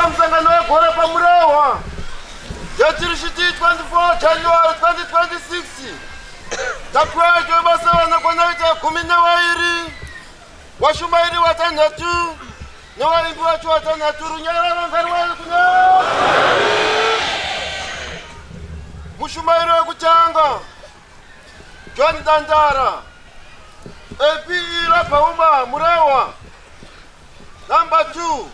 msangano wegore pamurewa yatirishiti 24 January 2026 takwetwe basa vanakonaita 12 washumairi watanhatu nevaimbi vacho watanhatu runyara vangari wari kuna mushumairi wekutanga John Dandara APE Lapauma Murewa. Number 2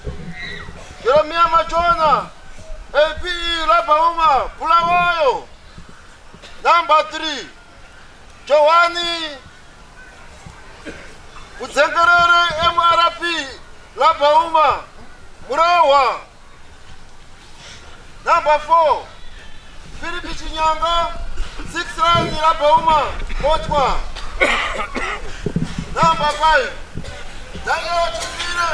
Jeremia Machona APE Lapauma Pulawayo. Number 3 Joani Utsengerere MRP Lapauma Murewa. Number 4 Philip Chinyanga 6 Rani Lapauma Kochwa. Number 5 Daniel Chimire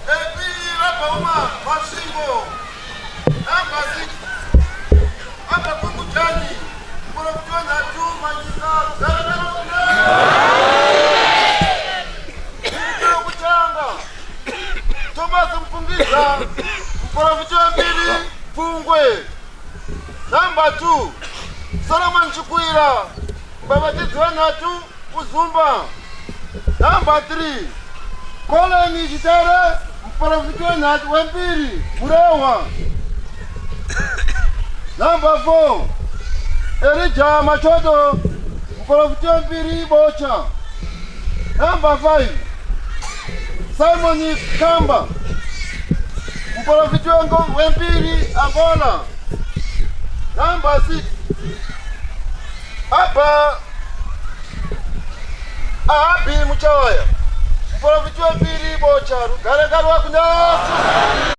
APE Lapauma Mashingo. Number 6 Aba Kukutani Murokjona Tu Manyika Kuchanga Thomas Mpungiza Mporofitwa Mbili Pungwe. Number 2 Solomon Chukwira Mbabatizi Wanatu Uzumba. Number 3 Colin Jitere Mporofitwa Wanatu Wembiri Murewa. Number 4 Erija Machodo Mporofitwa Mbiri Bocha. Number 5 Simon Kamba Mporofitwa Wembiri Angola. Number 6 Abi Muchawaya Mporofitwa Mbiri Bocha Garagaru Wakundasu.